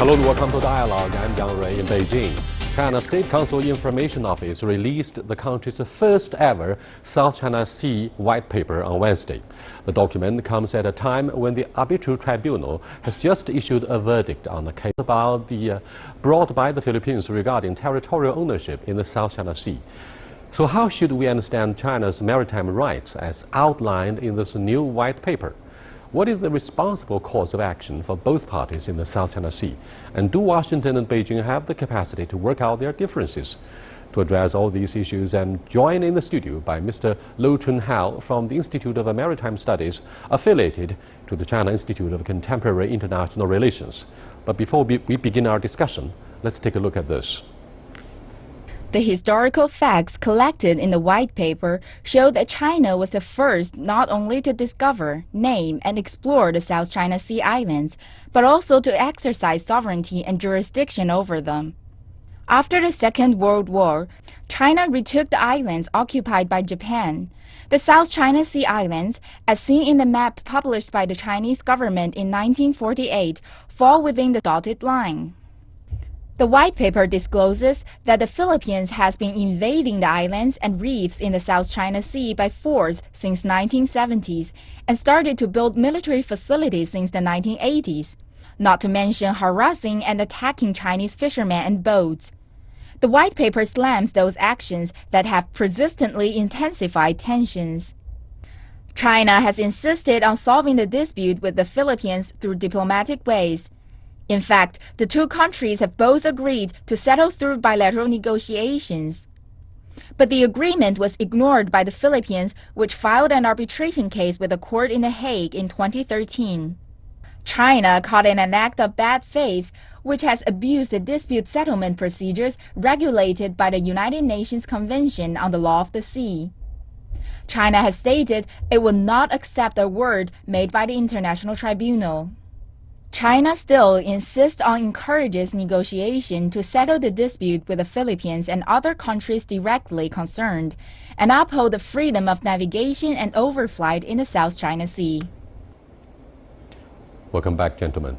Hello and welcome to Dialogue. I'm Yang Rui in Beijing. China State Council Information Office released the country's first ever South China Sea white paper on Wednesday. The document comes at a time when the Arbitral Tribunal has just issued a verdict on the case brought by the Philippines regarding territorial ownership in the South China Sea. So how should we understand China's maritime rights as outlined in this new white paper? What is the responsible course of action for both parties in the South China Sea? And do Washington and Beijing have the capacity to work out their differences? To address all these issues, I'm joined in the studio by Mr. Lo Chun-hao from the Institute of Maritime Studies, affiliated to the China Institute of Contemporary International Relations. But before we begin our discussion, let's take a look at this. The historical facts collected in the white paper show that China was the first not only to discover, name, and explore the South China Sea islands, but also to exercise sovereignty and jurisdiction over them. After the Second World War, China retook the islands occupied by Japan. The South China Sea islands, as seen in the map published by the Chinese government in 1948, fall within the dotted line. The white paper discloses that the Philippines has been invading the islands and reefs in the South China Sea by force since 1970s and started to build military facilities since the 1980s, not to mention harassing and attacking Chinese fishermen and boats. The white paper slams those actions that have persistently intensified tensions. China has insisted on solving the dispute with the Philippines through diplomatic ways. In fact, the two countries have both agreed to settle through bilateral negotiations. But the agreement was ignored by the Philippines, which filed an arbitration case with a court in The Hague in 2013. China caught in an act of bad faith, which has abused the dispute settlement procedures regulated by the United Nations Convention on the Law of the Sea. China has stated it will not accept a word made by the International Tribunal. China still insists on encourages negotiation to settle the dispute with the Philippines and other countries directly concerned, and uphold the freedom of navigation and overflight in the South China Sea. Welcome back, gentlemen.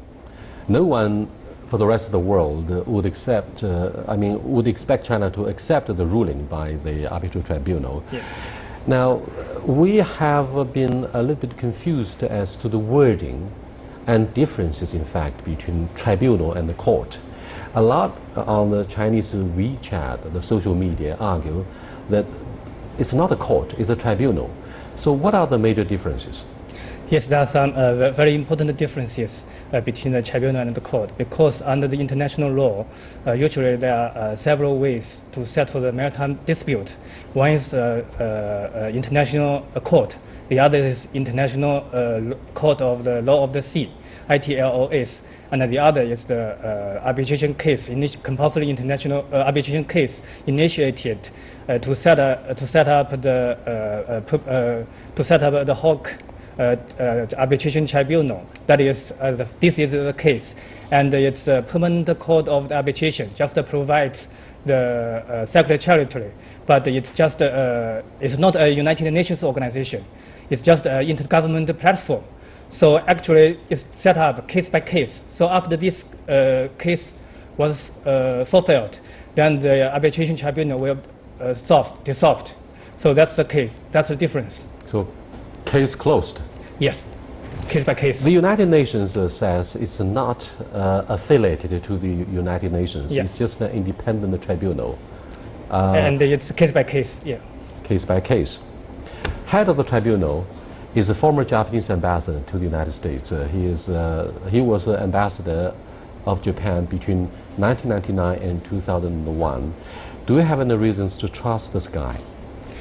No one for the rest of the world would expect China to accept the ruling by the Arbitral Tribunal. Yeah. Now, we have been a little bit confused as to the wording and differences, in fact, between tribunal and the court. A lot on the Chinese WeChat, the social media, argue that it's not a court, it's a tribunal. So what are the major differences? Yes, there are some very important differences between the tribunal and the court, because under the international law, usually there are several ways to settle the maritime dispute. One is international court. The other is International Court of the Law of the Sea, ITLOS, and the other is the arbitration case, compulsory international arbitration case initiated to set up the Hawk arbitration tribunal. That is, this is the case, and it's the permanent court of the arbitration. Just provides the secretariat, but it's just it's not a United Nations organization. It's just an intergovernmental platform. So actually, it's set up case by case. So after this case was fulfilled, then the arbitration tribunal will dissolved. So that's the case. That's the difference. So, case closed. Yes, case by case. The United Nations says it's not affiliated to the United Nations. Yeah. It's just an independent tribunal. And it's case by case. Yeah. Case by case. Head of the tribunal is a former Japanese ambassador to the United States. He was the ambassador of Japan between 1999 and 2001. Do you have any reasons to trust this guy?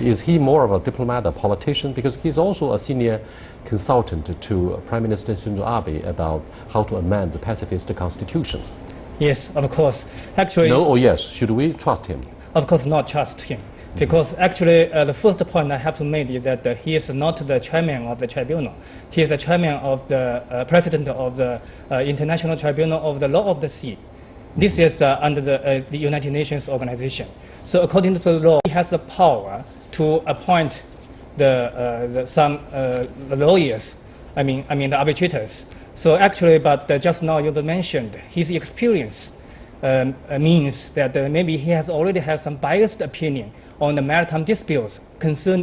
Is he more of a diplomat, a politician? Because he's also a senior consultant to Prime Minister Shinzo Abe about how to amend the pacifist constitution. Yes, of course. Actually, no or yes? Should we trust him? Of course, not trust him. Because actually, the first point I have to make is that he is not the chairman of the tribunal. He is the chairman of the president of the International Tribunal of the Law of the Sea. This is under the United Nations organization. So according to the law, he has the power to appoint some lawyers, the arbitrators, So actually, but just now you mentioned his experience means that maybe he has already had some biased opinion on the maritime disputes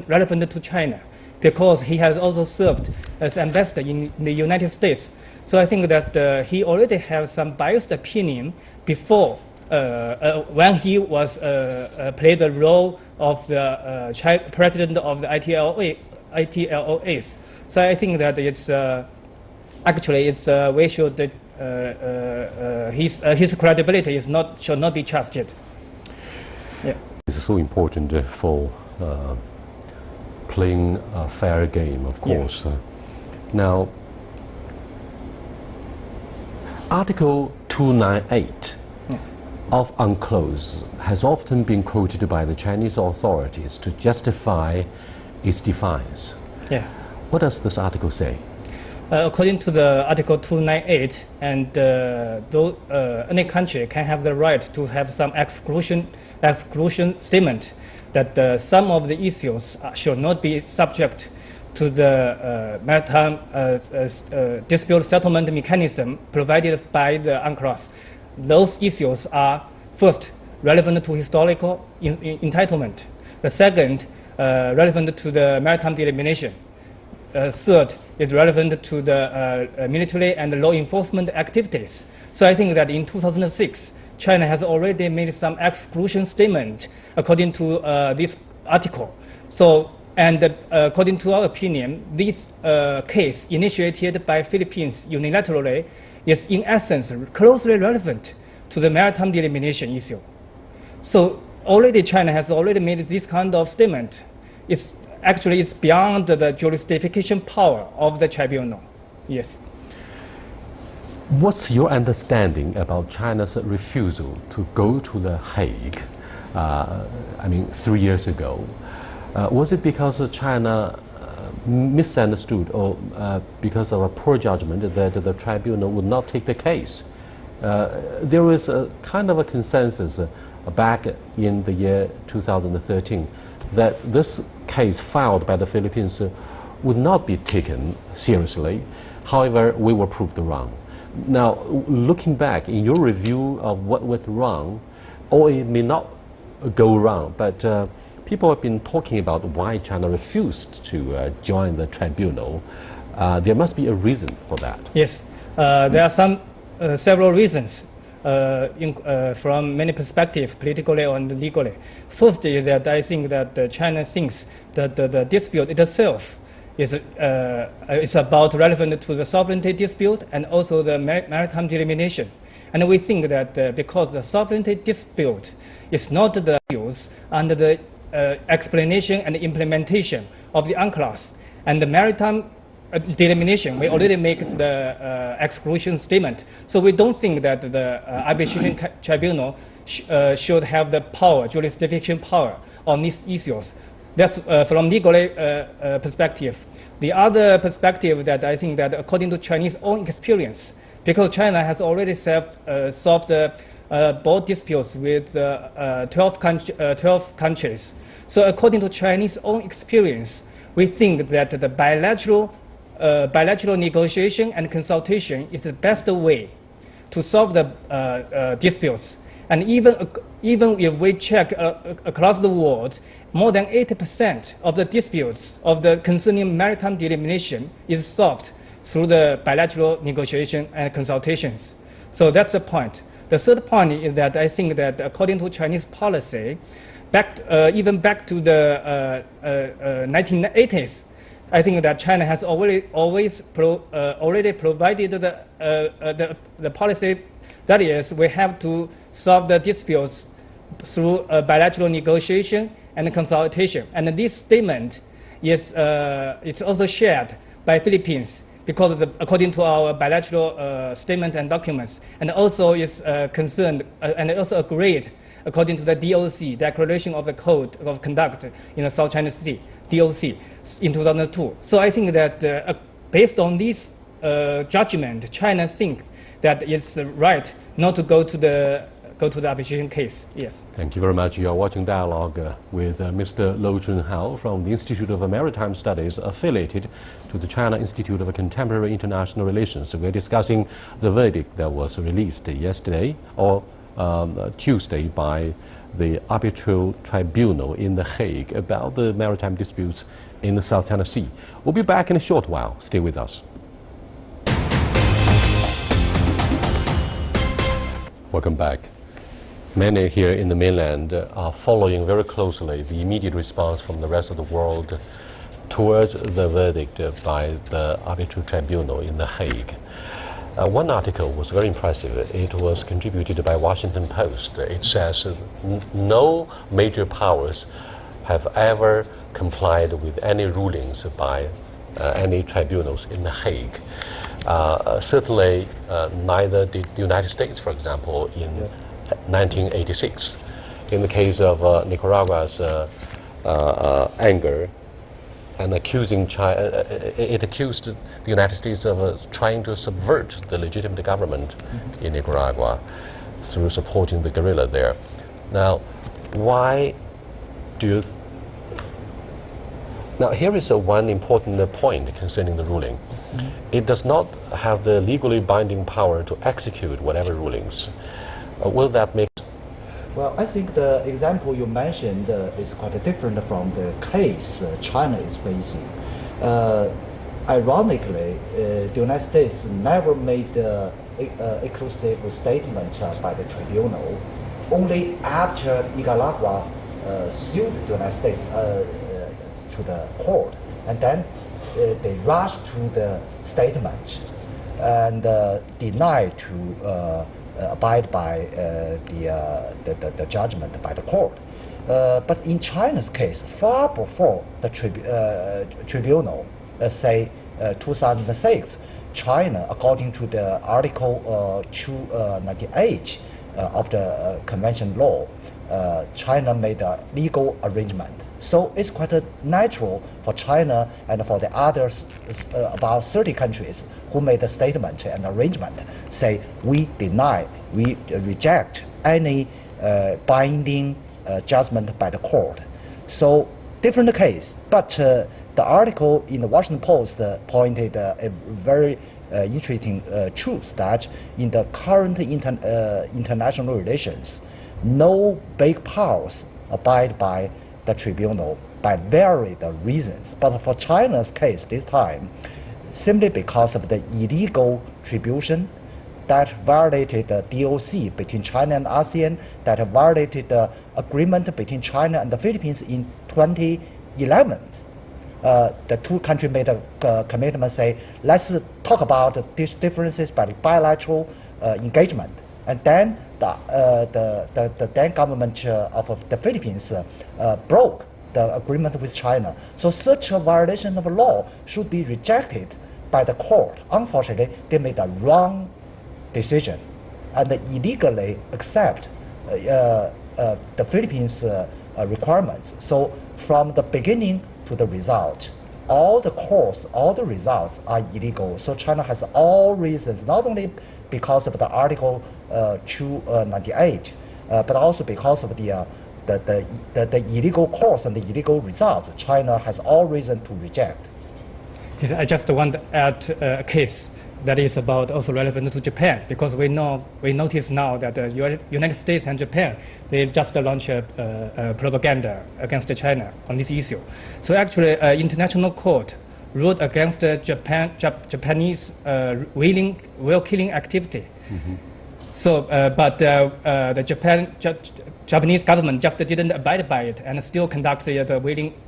relevant to China, because he has also served as ambassador in the United States. So I think that he already has some biased opinion before when he was played the role of the president of the ITLOAs. So I think that it's actually we should his credibility should not be trusted. Yeah. It's so important for playing a fair game, of course. Yeah. Now, Article 298 of UNCLOS has often been quoted by the Chinese authorities to justify its defiance. Yeah. What does this article say? According to the Article 298, and any country can have the right to have some exclusion statement that some of the issues should not be subject to the maritime dispute settlement mechanism provided by the UNCLOS. Those issues are, first, relevant to historical entitlement. The second, relevant to the maritime delimitation. Third, is relevant to the military and law enforcement activities. So I think that in 2006, China has already made some exclusion statement according to this article. So, and according to our opinion, this case initiated by Philippines unilaterally is in essence closely relevant to the maritime delimitation issue. So already China has already made this kind of statement. It's beyond the jurisdiction power of the tribunal. Yes. What's your understanding about China's refusal to go to The Hague, 3 years ago? Was it because China misunderstood or because of a poor judgment that the tribunal would not take the case? There was a kind of a consensus back in the year 2013 that this case filed by the Philippines would not be taken seriously. However, we were proved wrong. Now, looking back in your review of what went wrong, or it may not go wrong, but people have been talking about why China refused to join the tribunal. There must be a reason for that. Yes, there are several reasons from many perspectives, politically and legally. First is that I think that China thinks that the dispute itself is about relevant to the sovereignty dispute and also the maritime delimitation. And we think that because the sovereignty dispute is not the use under the explanation and implementation of the UNCLOS, and the maritime delimitation, we already make the exclusion statement. So we don't think that the arbitration tribunal should have the power, jurisdiction power on these issues. That's from legal perspective. The other perspective that I think that according to Chinese own experience, because China has already solved both disputes with 12 countries. So according to Chinese own experience, we think that the bilateral negotiation and consultation is the best way to solve the disputes. And even if we check across the world, more than 80% of the disputes of the concerning maritime delimitation is solved through the bilateral negotiation and consultations. So that's the point. The third point is that I think that according to Chinese policy, even back to the 1980s, I think that China has already provided the policy. That is, we have to solve the disputes through bilateral negotiation and consultation. And this statement is it's also shared by Philippines because according to our bilateral statement and documents, and also is concerned and also agreed according to the DOC, Declaration of the Code of Conduct in the South China Sea, DOC, in 2002. So I think that based on this judgment, China thinks that it's right not to go to the go to the arbitration case. Yes. Thank you very much. You are watching Dialogue with Mr. Lou Junhao from the Institute of Maritime Studies affiliated to the China Institute of Contemporary International Relations. We're discussing the verdict that was released yesterday or Tuesday by the Arbitral Tribunal in The Hague about the maritime disputes in the South China Sea. We'll be back in a short while. Stay with us. Welcome back. Many here in the mainland are following very closely the immediate response from the rest of the world towards the verdict by the Arbitral Tribunal in The Hague. One article was very impressive. It was contributed by Washington Post. It says no major powers have ever complied with any rulings by any tribunals in The Hague. Certainly, neither did the United States, for example, in 1986. In the case of Nicaragua's anger, and accusing China, it accused the United States of trying to subvert the legitimate government in Nicaragua through supporting the guerrilla there. Now, why do you? Now, here is one important point concerning the ruling. It does not have the legally binding power to execute whatever rulings. Will that make? Well, I think the example you mentioned is quite different from the case China is facing. Ironically, the United States never made an exclusive statement by the tribunal. Only after Nicaragua sued the United States to the court, and then they rushed to the statement and denied to abide by the judgment by the court. But in China's case, far before the tribunal, say 2006, China, according to the Article 298 of the Convention law, China made a legal arrangement. So it's quite natural for China and for the others, about 30 countries who made a statement and arrangement, say we deny, we reject any binding judgment by the court. So different case, but the article in the Washington Post pointed a very interesting truth that in the current international relations, no big powers abide by the tribunal by varied reasons. But for China's case this time, simply because of the illegal tribunal that violated the DOC between China and ASEAN, that violated the agreement between China and the Philippines in 2011. The two countries made a commitment, say, let's talk about these differences by bilateral engagement. And then the then government of the Philippines broke the agreement with China. So such a violation of law should be rejected by the court. Unfortunately, they made a wrong decision and illegally accept the Philippines' requirements. So from the beginning to the result, all the results are illegal. So China has all reasons, not only because of the Article 298, but also because of the illegal course and the illegal results. China has all reason to reject. I just want to add a case that is about also relevant to Japan, because we notice now that the United States and Japan, they just launched propaganda against China on this issue. So actually, international court ruled against Japanese whale-killing activity. Mm-hmm. So, but the Japanese government just didn't abide by it and still conducts the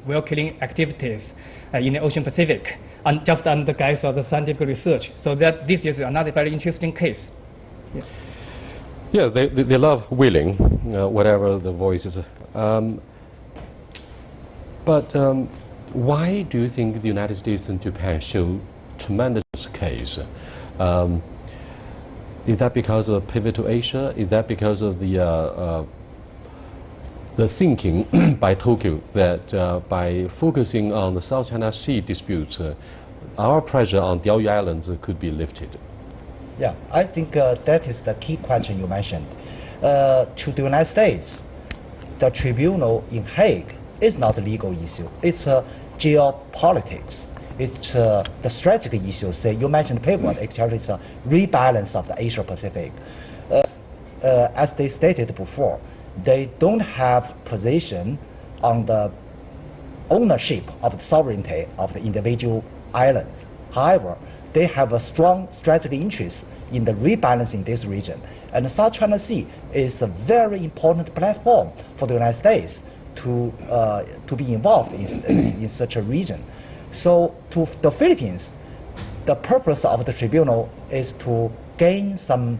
whale-killing activities in the Ocean Pacific, and just under the guise of the scientific research. So that this is another very interesting case. Yeah. Yes, they love whaling, whatever the voice is. But why do you think the United States and Japan show tremendous case? Is that because of pivot to Asia? Is that because of the thinking by Tokyo that by focusing on the South China Sea disputes, our pressure on Diaoyu Islands could be lifted? Yeah, I think that is the key question you mentioned. To the United States, the tribunal in Hague is not a legal issue. It's a geopolitics. It's the strategic issue. Say you mentioned pivot. Actually, it's a rebalance of the Asia Pacific. As they stated before, they don't have position on the ownership of the sovereignty of the individual islands. However, they have a strong strategic interest in the rebalancing this region. And the South China Sea is a very important platform for the United States to be involved in such a region. So to the Philippines, the purpose of the tribunal is to gain some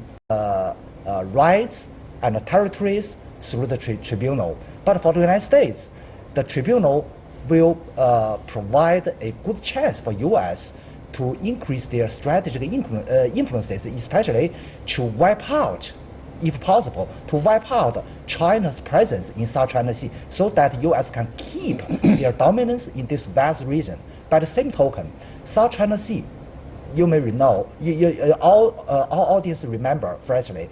rights and territories through the tribunal. But for the United States, the tribunal will provide a good chance for U.S. to increase their strategic influences, especially to wipe out, if possible, to wipe out China's presence in South China Sea so that U.S. can keep their dominance in this vast region. By the same token, South China Sea, you may know, all audience remember freshly,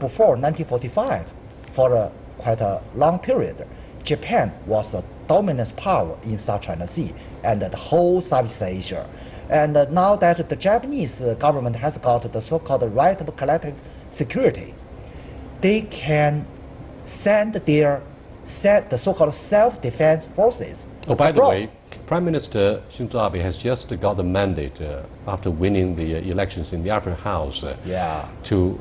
before 1945, for quite a long period, Japan was a dominant power in South China Sea and the whole Southeast Asia. And now that the Japanese government has got the so-called right of collective security, they can send the so-called self-defense forces. Oh, by abroad. the way, Prime Minister Shinzo Abe has just got the mandate after winning the elections in the upper house to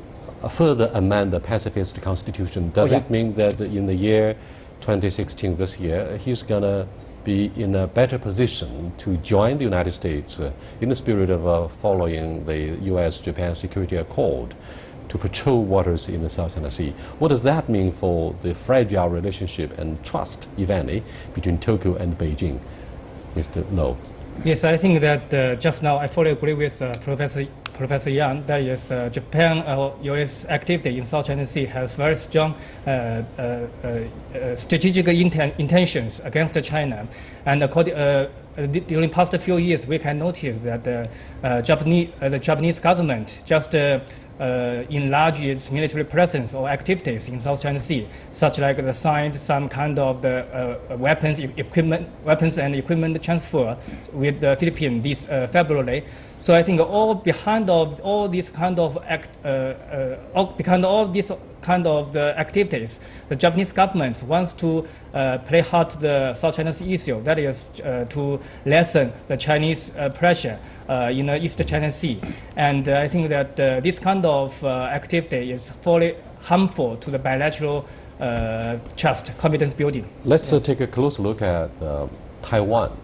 further amend the pacifist constitution. Does it mean that in the year 2016, this year, he's going to be in a better position to join the United States in the spirit of following the U.S.-Japan Security Accord to patrol waters in the South China Sea? What does that mean for the fragile relationship and trust, if any, between Tokyo and Beijing? Mr. Lo. Yes, I think that just now I fully agree with Professor Yang. That is, Japan U.S. activity in South China Sea has very strong strategic intentions against China. And during past few years, we can notice that the Japanese government just enlarge its military presence or activities in South China Sea, such like the signed some kind of the weapons and equipment transfer with the Philippines this February. So I think behind all these kind of the activities, the Japanese government wants to play hard the South China Sea issue. That is to lessen the Chinese pressure in the East China Sea. And I think that this kind of activity is fully harmful to the bilateral trust, confidence building. Let's take a close look at Taiwan.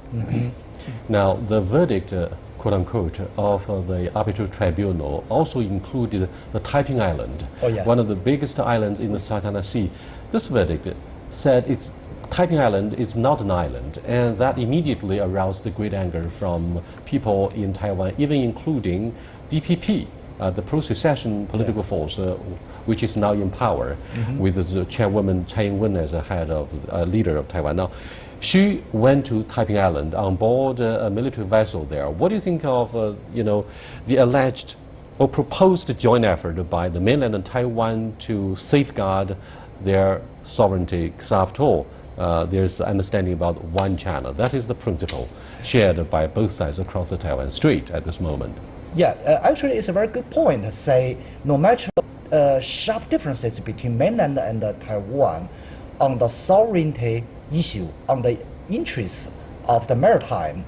Now, the verdict, quote-unquote, of the arbitral tribunal also included the Taiping Island, one of the biggest islands in the South China Sea. This verdict said Taiping Island is not an island, and that immediately aroused the great anger from people in Taiwan, even including DPP, the pro-secession political force, which is now in power, with the chairwoman Tsai Ing-wen as a leader of Taiwan. Now, she went to Taiping Island on board a military vessel there. What do you think of, the alleged or proposed joint effort by the mainland and Taiwan to safeguard their sovereignty? Because after all, there's understanding about one China. That is the principle shared by both sides across the Taiwan Strait at this moment. Yeah, actually, it's a very good point to say no matter sharp differences between mainland and Taiwan on the sovereignty issue, on the interests of the maritime,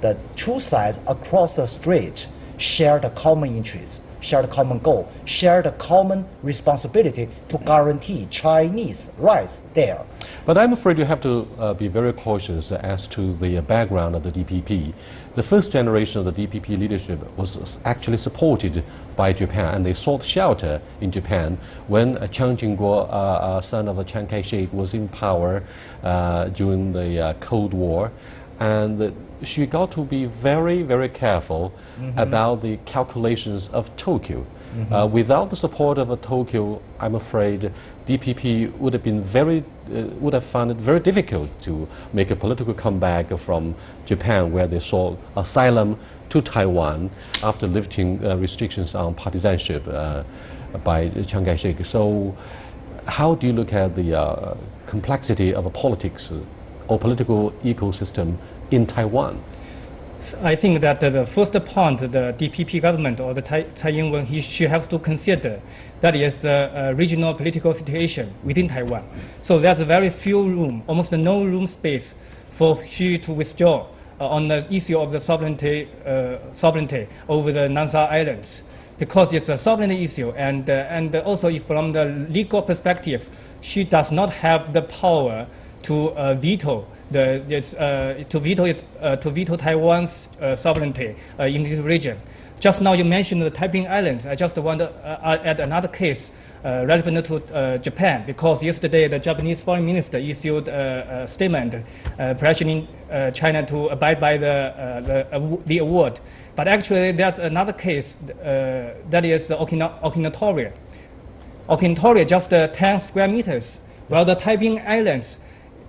the two sides across the strait share the common interests, share the common goal, share the common responsibility to guarantee Chinese rights there. But I'm afraid you have to be very cautious as to the background of the DPP. The first generation of the DPP leadership was actually supported by Japan, and they sought shelter in Japan when Chiang Ching-kuo, son of Chiang Kai-shek, was in power during the Cold War. And she got to be very, very careful about the calculations of Tokyo. Without the support of Tokyo, I'm afraid DPP would have found it very difficult to make a political comeback from Japan, where they sought asylum to Taiwan after lifting restrictions on partisanship by Chiang Kai-shek. So how do you look at the complexity of a politics or political ecosystem in Taiwan? I think that the first point the DPP government or the Tsai Ing-wen she has to consider that is the regional political situation within Taiwan. So there's very few room, almost no room space for she to withdraw on the issue of the sovereignty over the non-South islands, because it's a sovereignty issue, and also if from the legal perspective, she does not have the power to veto Taiwan's sovereignty in this region. Just now you mentioned the Taiping Islands. I just want to add another case relevant to Japan, because yesterday the Japanese foreign minister issued a statement pressuring China to abide by the award. But actually there's another case that is the Okinawa. Okinawa just 10 square meters, while the Taiping Islands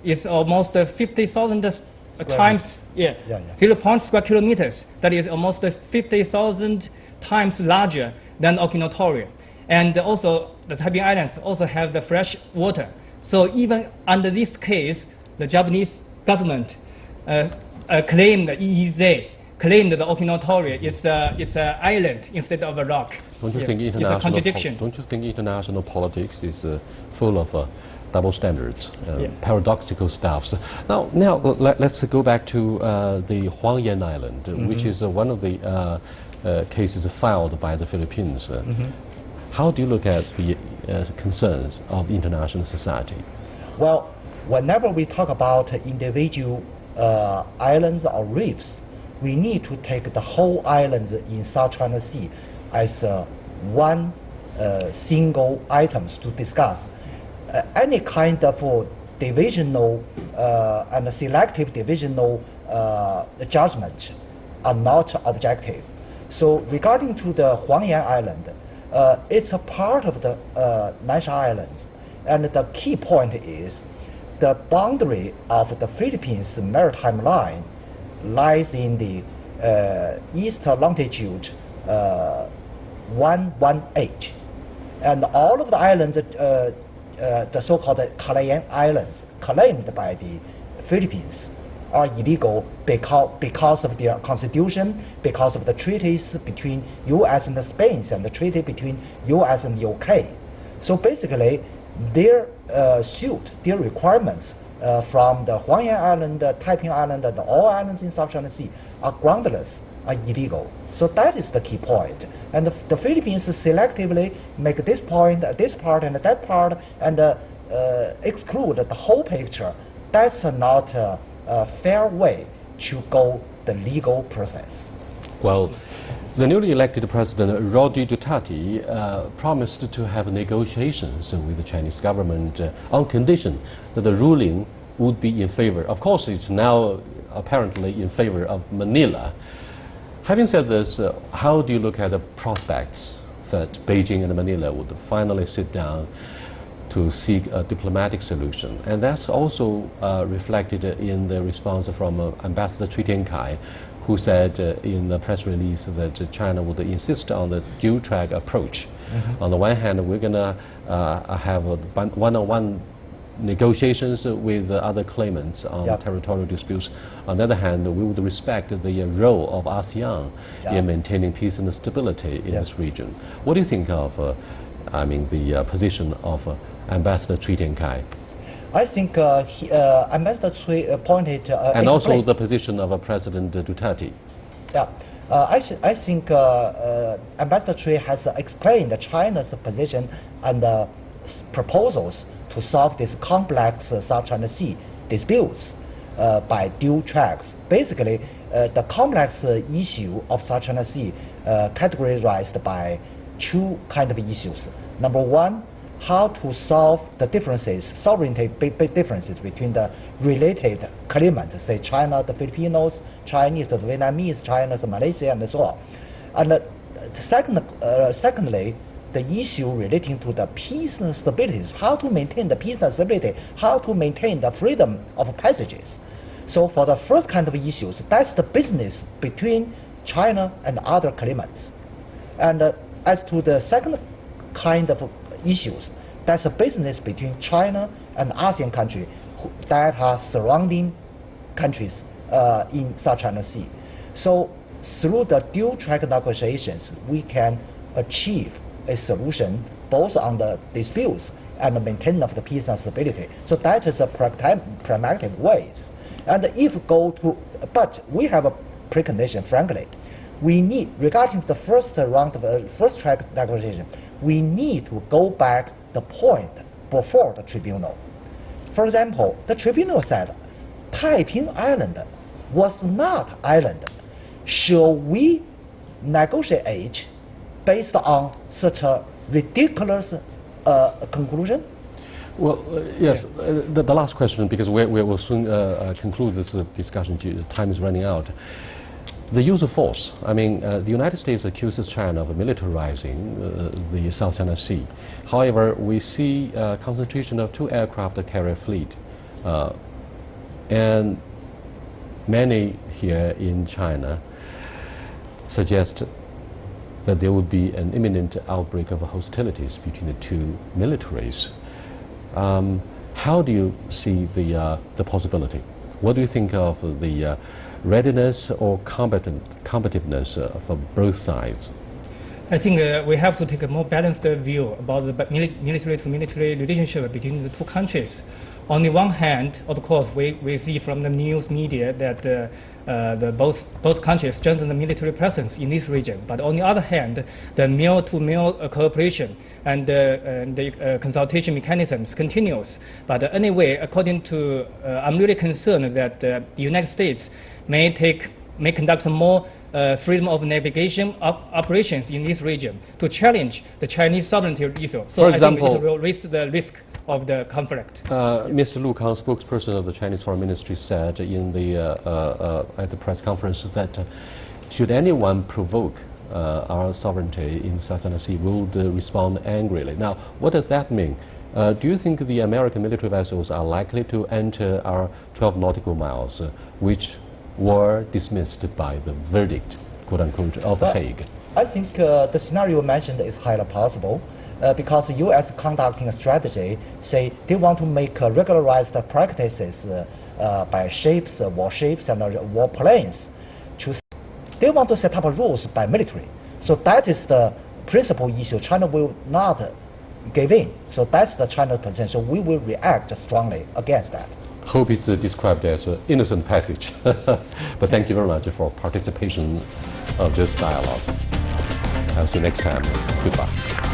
is almost 50,000 times, 0.0 square kilometers. That is almost 50,000 times larger than Okinawa. And also the Taiping Islands also have the fresh water. So even under this case, the Japanese government claimed the EEZ, claimed the Okinawa it's an island instead of a rock. Don't you think it's a contradiction? Don't you think international politics is full of double standards, paradoxical stuff? So now let's go back to the Huangyan Island, which is one of the cases filed by the Philippines. How do you look at the concerns of international society? Well, whenever we talk about individual islands or reefs, we need to take the whole island in South China Sea as one single items to discuss. Any kind of divisional and selective divisional judgment are not objective. So regarding to the Huangyan Island, it's a part of the Nansha Islands, and the key point is the boundary of the Philippines maritime line lies in the east longitude 11H, and all of the islands, the so-called Calayan Islands, claimed by the Philippines, are illegal because of their constitution, because of the treaties between U.S. and Spain, and the treaty between U.S. and UK. So basically, their suit, their requirements from the Huangyan Island, the Taiping Island, and all islands in South China Sea are groundless, are illegal. So that is the key point. And the Philippines selectively make this point, this part, and that part, and exclude the whole picture. That's not a fair way to go the legal process. Well, the newly elected president, Rodrigo Duterte, promised to have negotiations with the Chinese government on condition that the ruling would be in favor. Of course, it's now apparently in favor of Manila. Having said this, how do you look at the prospects that Beijing and Manila would finally sit down to seek a diplomatic solution? And that's also reflected in the response from Ambassador Cui Tiankai, who said in the press release that China would insist on the dual-track approach. On the one hand, we're going to have one-on-one negotiations with other claimants on territorial disputes. On the other hand, we would respect the role of ASEAN in maintaining peace and stability in this region. What do you think of the position of Ambassador Cui Tiankai? I think Ambassador Cui pointed... and also the position of President Duterte. Yeah, I think Ambassador Cui has explained China's position and proposals to solve this complex South China Sea disputes by dual tracks. Basically, the complex issue of South China Sea categorized by two kind of issues. Number one, how to solve the differences, sovereignty big differences between the related claimants, say China, the Filipinos, Chinese, the Vietnamese, China, the Malaysia, and so on. And secondly, the issue relating to the peace and stability, how to maintain the peace and stability, how to maintain the freedom of passages. So for the first kind of issues, that's the business between China and other claimants. And as to the second kind of issues, That's a business between China and ASEAN countries that are surrounding countries in South China Sea. So through the dual track negotiations, we can achieve a solution both on the disputes and the maintenance of the peace and stability. So that is a pragmatic ways. And if go to, but we have a precondition, frankly. We need, regarding the first round of first track negotiation, we need to go back the point before the tribunal. For example, the tribunal said, Taiping Island was not island. Shall we negotiate based on such a ridiculous conclusion? Well, yes, the last question, because we will soon conclude this discussion, time is running out. The use of force. I mean, the United States accuses China of militarizing the South China Sea. However, we see concentration of 2 aircraft carrier fleet. And many here in China suggest that there would be an imminent outbreak of hostilities between the 2 militaries. How do you see the possibility? What do you think of the readiness or combativeness for both sides? I think we have to take a more balanced view about the military-to-military relationship between the 2 countries. On the one hand, of course, we see from the news media that both countries strengthen the military presence in this region. But on the other hand, the male-to-male cooperation and the consultation mechanisms continues. But anyway, according to, I'm really concerned that the United States may conduct some more freedom of navigation operations in this region to challenge the Chinese sovereignty issue. So for example, I think it will raise the risk of the conflict. Mr. Lu Kang, spokesperson of the Chinese Foreign Ministry, said in at the press conference that should anyone provoke our sovereignty in South China Sea, we would respond angrily. Now, what does that mean? Do you think the American military vessels are likely to enter our 12 nautical miles, which were dismissed by the verdict, quote unquote, of The Hague? I think the scenario mentioned is highly possible. Because the U.S. conducting a strategy, say they want to make regularized practices by ships, warships, and warplanes. They want to set up rules by military. So that is the principal issue. China will not give in. So that's the China's position. So we will react strongly against that. Hope it's described as an innocent passage. But thank you very much for participation of this dialogue. I'll see you next time. Goodbye.